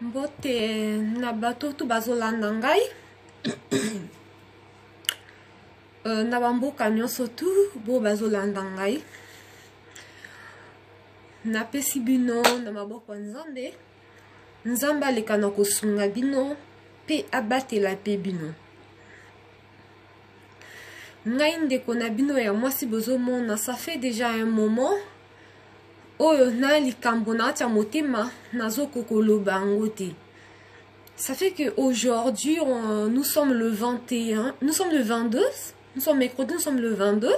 Mbote na bato tu bazolanda ngai na bamboka nyonso tu bo bazolanda ngai napesi bino na maboko ya Nzambe. Nzambe aleka na kosunga bino pe abatela pe bino. Ngai ndeko na bino ya mwasi bozomona, ça fait déjà un moment oyo na likambo na tia motema nazoko koloba ngo te. Ça fait que aujourd'hui nous sommes le 21, nous sommes le 22, nous sommes mercredi, nous sommes le 22.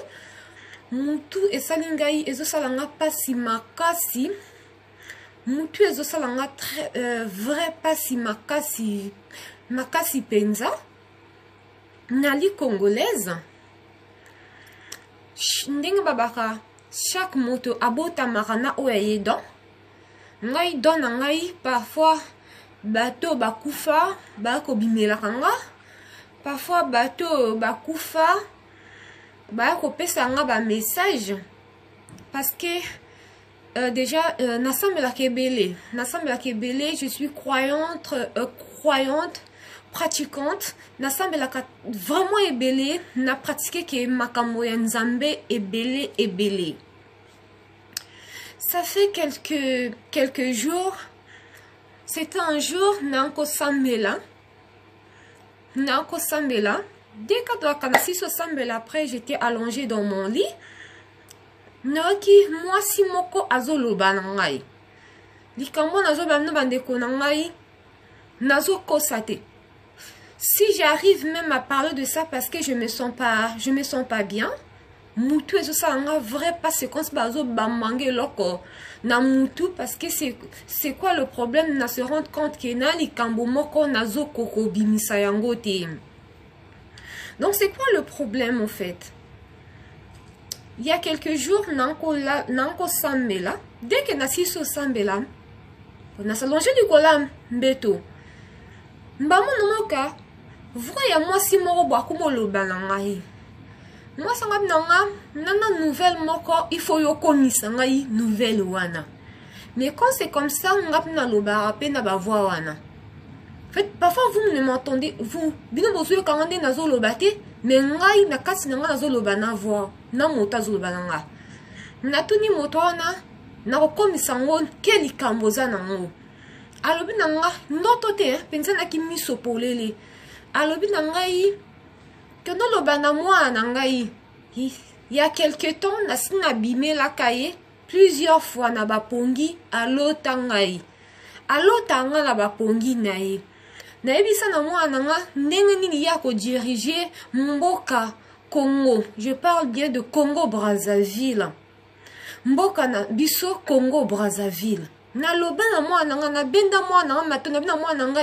Mutu esalingai ezosalanga pasi makasi. Mutu ezosalanga très vrai pasi makasi. Makasi penza. Nali congolaise. Ndenge babaka chaque moto abota marana oye don. Ngai don ngai parfois bateau bakufa bako bimela kanga. Parfois bateau bakufa bako pesa nga ba message parce que déjà nasambela kebele je suis croyante pratiquante nasambela vraiment ebele na pratiquer que makambo ya Nzambe ebele. Ça fait quelques jours, c'était un jour nanko sambela dès que après j'étais allongée dans mon lit. Noki moi si moko azoloba nangai likambo nazoba no bandeko nangai nazo kosate. Si j'arrive même à parler de ça parce que je me sens pas bien, mutu ezo salanga vrai pas séquence bazo bamange loko na mutu parce que c'est quoi le problème na se rendre compte que na likambo moko nazo koko bimisa yango te. Donc c'est quoi le problème en fait? Il y a quelques jours nanko sambela dès que nasiso sambela on a s'allongé du kolam mbeto mbamo nomoka voya moi si moko bwakumo lobanangai moi sanga nanga nana nouvelle moko il faut yokonisa ngai nouvelle wana mais quand c'est comme ça ngapna lobara pe na ba voix wana. En fait parfois vous ne m'entendez vous bino bozo kangande nazo lobate mais ngai na kasi nanga nazo lobana voix na mota zo lobananga na tuni moto wana na kokomisa ngo ke likambo za nango alobi nanga ndoto te penza na kimiso polele alobi nangai que no lobana moi na ngai il y a quelque temps na sina bimé la kaye plusieurs fois na bapongi alota ngai alota na bapongi nae na ebisa na moi nanga ndenge nini ya ko diriger mboka Congo. Je parle bien de Congo Brazzaville. Mboka na biso Congo Brazzaville. Na loba na moi nanga na benda moi na matona na moi nanga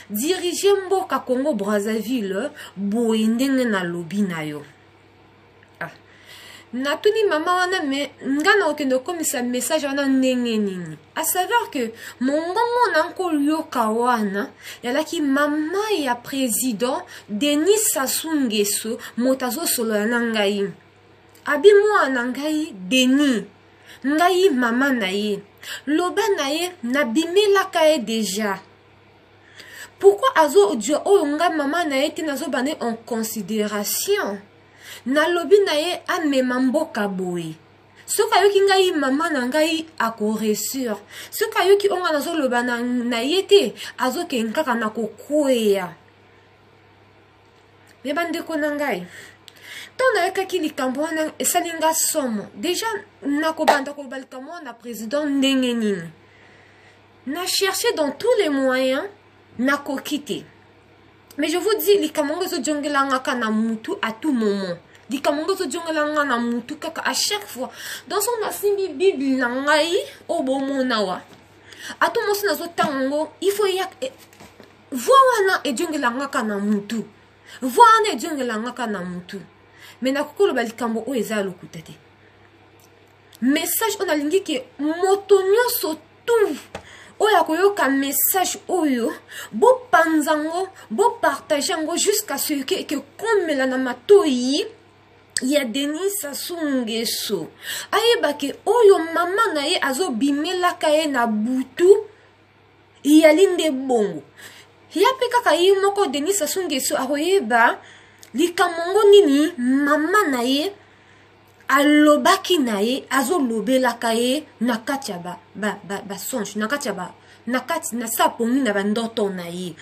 diriger mboka Congo Brazzaville boye ndenge na lobi na yo. Na tuni mama wana me ngana okendo komisa message wana ndenge nini. À savoir que mon ngongo nanko yoka wana yalaki mama ya président Denis Sassou Nguesso motazo solo ya ngai. Abi moi nangai Denis ngai mama na ye. Loba na ye na bimela kae déjà. Pourquoi azo dio o nga mama na ye te nazo bane en considération? Na lobi na ye amema mboka boye. Soka yoki ngai mama na ngai akoresur. Soka yoki onga nazo loba na ye te azo ke nkaka na kokwea. Me bandeko na ngai. Tona yaka ki likambo wana esalinga somo. Déjà nakobanda ko likambo na président ndenge nini. Na cherché dans tous les moyens na kokite. Mais je vous dis likambo zo jongelanga kana mutu à tout moment. Likambo zo jongelanga na mutu kaka à chaque fois. Dans son asimbi bible na ngai obomona wa. À tout moment na zo tango il faut ya voana e jongelanga kana mutu. Voana e jongelanga kana mutu. Mais na kokolo ba likambo o eza lokuta te. Message on a lingi ke moto nyonso tout. Oya koyoka message oyo bo panzango bo partager ngo jusqu'à ce que comme la na matoi ya Denis Sassou Nguesso ayeba ke oyo mama na ye azo bimelaka ye na butu yali nde bongo ya pe kaka ye moko Denis Sassou Nguesso akoyeba likambo nini mama na ye alobaki na ye azo lobelaka ye na kati ya ba songe na kati ya na sapongi na bandoto na ye.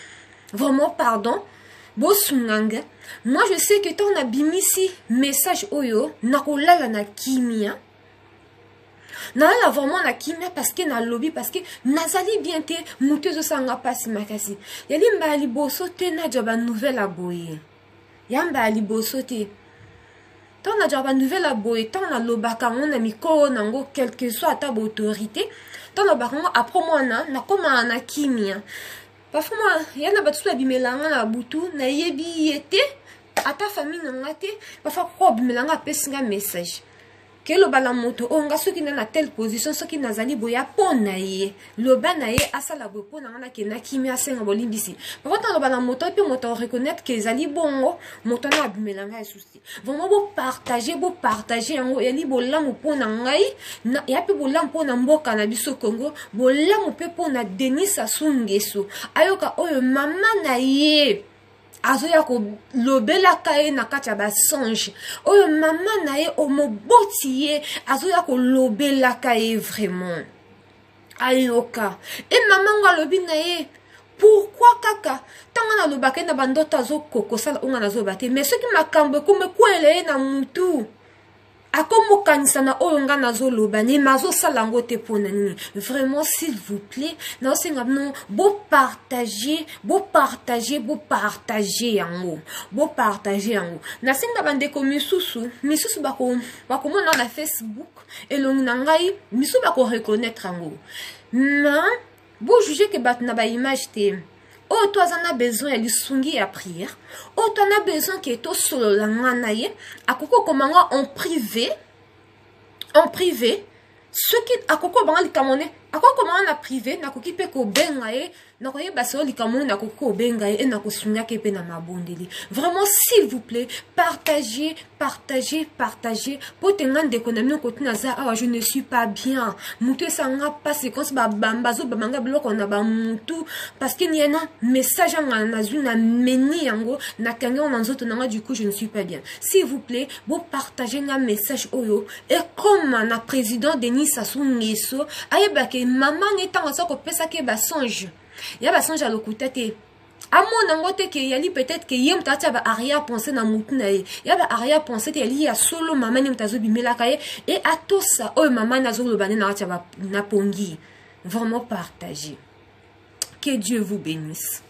Vraiment pardon bosunganga. Moi je sais que ton abimisi message oyo nakolala na kimia nalala vraiment na kimia parce que na lobby parce que nazali bien te mutu zo sanga pasi makasi yali mbali boso te na joba nouvelle aboye yamba liboso te ton na joba nouvelle aboye ton na lobaka ngona mikoro nango quel que soit ta autorité ton lobaka ngo après moi na koma na kimia. Parfois, il y a des gens qui ont butu na yebi yete ata famille na te parfois ko bimelanga pesi nga message ke lo bala moto o nga soki na telle position soki nazali boya pona ye lo bana ye asala bo pona na ke na kimi asenga bolimbisi parfois lo bala moto pe moto reconnaître que zali bongo moto na bimelanga souci vraiment bo partager yango yali bolamu pona ngai na ya pe bolamu pona mboka na biso Congo bolamu pe pona Denis Sassou Nguesso ayoka oyo mama na ye azoya ko lobela kaye na kati ya basonge oyo mama na ye omoboti ye azoya ko lobela kaye vraiment ayoka e mama nga lobi na ye pourquoi kaka tanga na lobaka na bandoto azokokosala onga nazobate mais soki makambo kome kwele na mutu akomokanisa na oyo nga nazoloba ni mazosala ngo te pona nini. Vraiment s'il vous plaît na osenga no bo partager yango na senga bandeko misusu bakomona na Facebook elongi na ngai misu bako reconnaître yango na bo juger que bat na ba image te. Oh, toi, en as besoin de sungi à prière. Oh, tu en as besoin que tu solo la nganaye. À koko komanga en privé. Ce qui à koko banga li kamone. À koko komanga na privé. Na koki pe ko bengaye. Na koye baso li kamone na koko bengaye. Et na ko sunga kepe na mabondeli. Vraiment, s'il vous plaît, partagez. Potengan de konami kote naza. Ah, je ne suis pas bien. Moutou sanga pas séquence ba bambazo bamanga bloko na ba moutou. Parce qu'il y a un message en nazu na meni yango na kanyo na nzoto nanga du coup je ne suis pas bien. S'il vous plaît, vous partagez un message oyo. Et comme na président Denis Sassou Nguesso, ayebake maman n'étant ça ko pesa ke ba songe. Ya ba songe à l'okutete. A mon angote ke yali peut-être que yem tata ba aria penser na mutuna ye. Ya ba aria penser te yali ya solo maman ni mtazo bimela kaye et à tout ça oh maman nazo lo bane na taba na pongi. Vraiment partager. Que Dieu vous bénisse.